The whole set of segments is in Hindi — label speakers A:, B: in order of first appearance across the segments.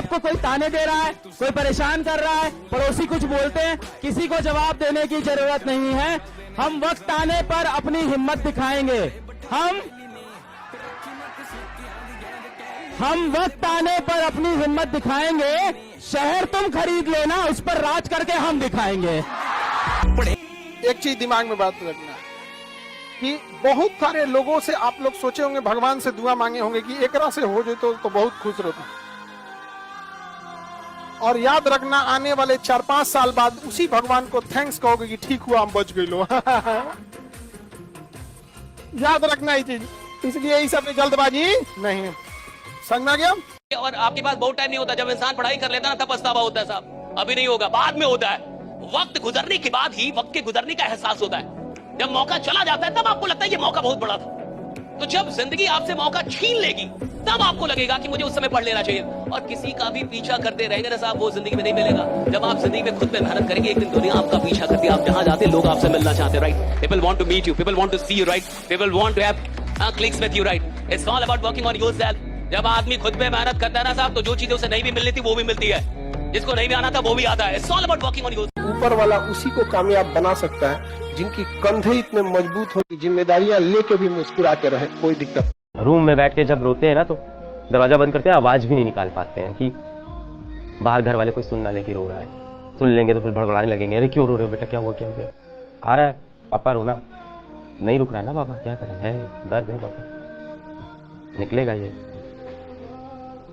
A: आपको कोई ताने दे रहा है, कोई परेशान कर रहा है, पड़ोसी कुछ बोलते हैं, किसी को जवाब देने की जरूरत नहीं है। हम वक्त आने पर अपनी हिम्मत दिखाएंगे। हम वक्त आने पर अपनी हिम्मत दिखाएंगे। शहर तुम खरीद लेना, उस पर राज करके हम दिखाएंगे।
B: एक चीज दिमाग में बात रखना कि बहुत सारे लोगों से आप लोग सोचे होंगे, भगवान से दुआ मांगे होंगे कि एकरा से हो जाए तो बहुत खुश रहता। और याद रखना, आने वाले 4-5 साल बाद उसी भगवान को थैंक्स कहोगे कि ठीक हुआ हम बच गए लो। याद रखना ये चीज, इसलिए इस सब में जल्दबाजी नहीं। समझ में आ गया?
C: और आपके पास बहुत टाइम नहीं होता। जब इंसान पढ़ाई कर लेता है ना, तब पछतावा होता है साहब। अभी नहीं होगा, बाद में होता है। वक्त गुजरने के बाद ही वक्त के गुजरने का एहसास होता है। जब मौका चला जाता है तब आपको लगता है ये मौका बहुत बड़ा था। तो जब जिंदगी आपसे मौका छीन लेगी तब आपको लगेगा कि मुझे उस समय पढ़ लेना चाहिए। और किसी का भी पीछा करते रहेंगे ना साहब, वो जिंदगी में नहीं मिलेगा। जब आप जिंदगी में खुद पे मेहनत करेंगे, एक दिन दुनिया आपका पीछा करती है। आप जहां जाते लोग आपसे मिलना चाहते हैं, right? People want to meet you, people want to see you, right? People want to have clicks with you, right? It's all about working on yourself. जब आदमी खुद पे मेहनत करता है ना साहब, तो जो चीजें उसे नहीं भी मिलनी थी वो भी मिलती है, जिसको नहीं भी आना था वो भी आता है। It's all about working on yourself.
B: ऊपर वाला उसी को कामयाब बना सकता है जिनकी कंधे इतने मजबूत हो कि जिम्मेदारियां लेके भी मुस्कुरा के रहे, कोई दिक्कत।
D: रूम में बैठ के जब रोते हैं ना, तो दरवाजा बंद करते हैं, आवाज भी नहीं निकाल पाते हैं कि बाहर घर वाले कोई सुन ना ले कि रो रहा है। सुन लेंगे तो फिर भड़बड़ाने लगेंगे, अरे क्यों रो रहे हो बेटा, क्या हुआ क्या हो गया? आ रहा है पापा रोना, नहीं रुक रहा है ना पापा, क्या करें, है दर्द है पापा, निकलेगा ये।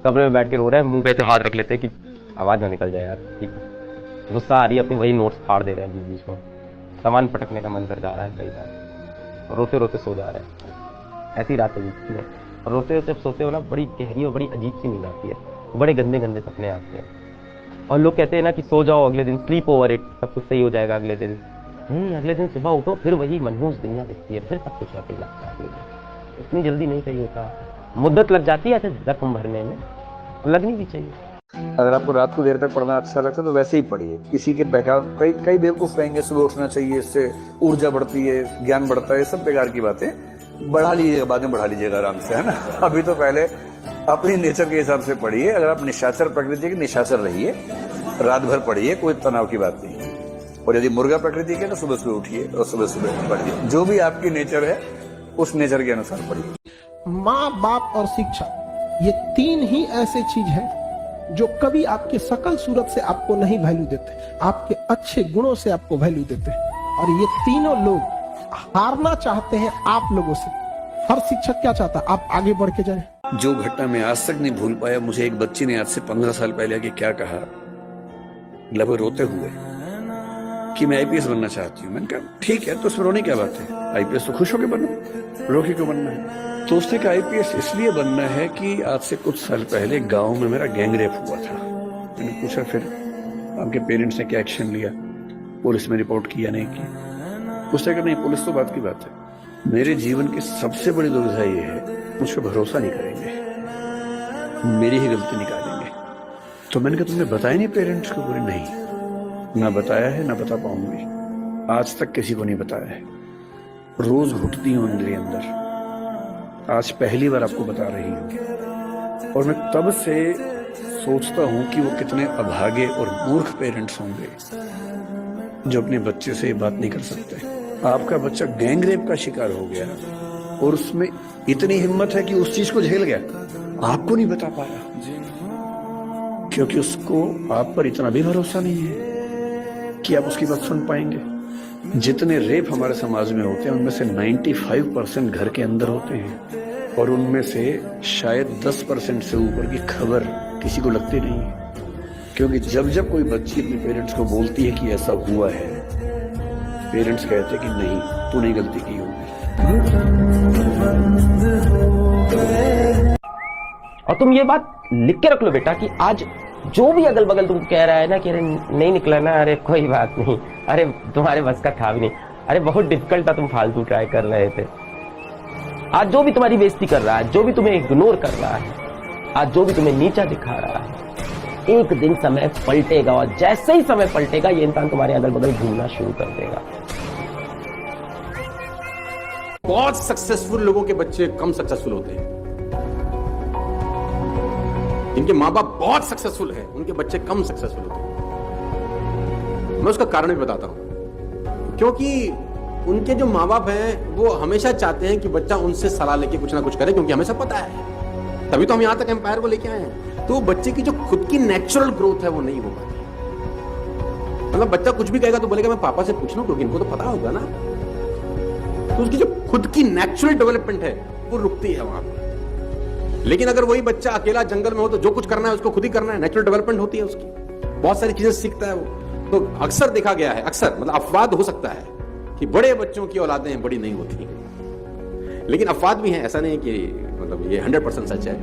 D: कमरे में बैठ के रो रहे हैं, मुंह पे तो हाथ रख लेते हैं कि आवाज ना निकल जाए यार, ठीक है। गुस्सा आ रही है, अपनी वही नोट्स फाड़ दे रहे हैं बीच बीच में, सामान पटकने का मन कर जा रहा है कई बार, रोते रोते सो जा रहे हैं। ऐसी रातें बीतती है, और रोते रोते सोते हो ना, बड़ी गहरी और बड़ी अजीब सी नींद आती है, बड़े गंदे गंदे सपने आते हैं। और लोग कहते हैं ना कि सो जाओ, अगले दिन स्लीप ओवर इट, सब कुछ सही हो जाएगा अगले दिन। अगले दिन सुबह उठो, फिर वही मनहूस दुनिया दिखती है, फिर सब कुछ वाकई लगता है। इतनी जल्दी नहीं सही होता, मुद्दत लग जाती है ऐसे जख्म भरने में, लगनी भी चाहिए।
E: अगर आपको रात को देर तक पढ़ना अच्छा लगता है तो वैसे ही पढ़िए। किसी के बहकाव, कई बेवकूफ कहेंगे सुबह उठना चाहिए, इससे ऊर्जा बढ़ती है, ज्ञान बढ़ता है, सब बेकार की बातें। बढ़ा लीजिएगा, बाद में बढ़ा लीजिएगा आराम से, है ना। अभी तो पहले अपनी नेचर के हिसाब से पढ़िए। अगर आप निशाचर प्रकृति के, निशाचर रहिए, रात भर पढ़िए, कोई तनाव की बात नहीं। और यदि मुर्गा प्रकृति के तो सुबह सुबह उठिए और सुबह सुबह पढ़िए। जो भी आपकी नेचर है उस नेचर के अनुसार पढ़िए।
B: माँ बाप और शिक्षा, ये तीन ही ऐसे चीज है जो कभी आपके सकल सूरत से आपको नहीं वैल्यू देते, आपके अच्छे गुणों से आपको वैल्यू देते हैं। और ये तीनों लोग हारना चाहते हैं आप लोगों से। हर शिक्षक क्या चाहता है? आप आगे बढ़ के जाएं।
E: जो घटना मैं आज तक नहीं भूल पाया, मुझे एक बच्ची ने आज से 15 साल पहले आके क्या कहा, लगभग रोते हुए, कि मैं आईपीएस बनना चाहती हूँ। मैंने कहा ठीक है, तो उसमें रोने क्या बात है, आईपीएस तो खुश होकर बनो, रो के क्यों बनना है? तो उसने कहा आईपीएस इसलिए बनना है कि आज से कुछ साल पहले गांव में मेरा गैंग रेप हुआ था। मैंने पूछा फिर आपके पेरेंट्स ने क्या एक्शन लिया, पुलिस में रिपोर्ट किया नहीं की? उसने कहा नहीं, पुलिस तो बात की बात है, मेरे जीवन की सबसे बड़ी दुविधा ये है, मुझ पर भरोसा नहीं करेंगे, मेरी ही गलती निकालेंगे। तो मैंने कहा तुमने बताया नहीं पेरेंट्स को? बोले नहीं, ना बताया है ना बता पाऊंगी, आज तक किसी को नहीं बताया है, रोज घुटती हूँ अंदर ही अंदर, आज पहली बार आपको बता रही हूँ। और मैं तब से सोचता हूँ कि वो कितने अभागे और मूर्ख पेरेंट्स होंगे जो अपने बच्चे से ये बात नहीं कर सकते। आपका बच्चा गैंग रेप का शिकार हो गया और उसमें इतनी हिम्मत है कि उस चीज को झेल गया, आपको नहीं बता पाया क्योंकि उसको आप पर इतना भी भरोसा नहीं है कि आप उसकी बात सुन पाएंगे। जितने रेप हमारे समाज में होते हैं उनमें से 95% घर के अंदर होते हैं और उनमें से शायद 10% से ऊपर की खबर किसी को लगती नहीं है। क्योंकि जब जब कोई बच्ची अपने पेरेंट्स को बोलती है कि ऐसा हुआ है, पेरेंट्स कहते हैं कि नहीं, तूने गलती की होगी।
D: और तुम ये बात लिख के रख लो बेटा कि आज जो भी अगल बगल तुम कह रहा है ना कि अरे नहीं निकला ना, अरे कोई बात नहीं, अरे तुम्हारे बस का था भी नहीं, अरे बहुत डिफिकल्ट था, तुम फालतू ट्राई कर रहे थे। आज जो भी तुम्हारी बेइज्जती कर रहा है, जो भी तुम्हें इग्नोर कर रहा है, आज जो भी तुम्हें नीचा दिखा रहा है, एक दिन समय पलटेगा और जैसे ही समय पलटेगा ये इंसान तुम्हारे अगल बगल घूमना शुरू कर देगा।
F: बहुत सक्सेसफुल लोगों के बच्चे कम सक्सेसफुल होते हैं। इनके माँ बाप बहुत सक्सेसफुल हैं, उनके बच्चे कम सक्सेसफुल होते हैं। मैं उसका कारण भी बताता हूं, क्योंकि उनके जो माँ बाप हैं वो हमेशा चाहते हैं कि बच्चा उनसे सलाह लेके कुछ ना कुछ करे, क्योंकि हमें सब पता है, तभी तो हम यहां तक एम्पायर को लेके आए हैं। तो बच्चे की जो खुद की नेचुरल ग्रोथ है वो नहीं हो पाती। मतलब बच्चा कुछ भी कहेगा तो बोलेगा मैं पापा से पूछ लूं, क्योंकि इनको तो पता होगा ना। तो उसकी जो खुद की नेचुरल डेवलपमेंट है वो रुकती है वहां पर। लेकिन अगर वही बच्चा अकेला जंगल में हो तो जो कुछ करना है उसको खुद ही करना है, नेचुरल डेवलपमेंट होती है उसकी, बहुत सारी चीजें सीखता है वो। तो अक्सर देखा गया है, अक्सर मतलब अपवाद हो सकता है कि बड़े बच्चों की औलादें बड़ी नहीं होती, लेकिन अपवाद भी हैं, ऐसा नहीं कि मतलब ये 100% सच है।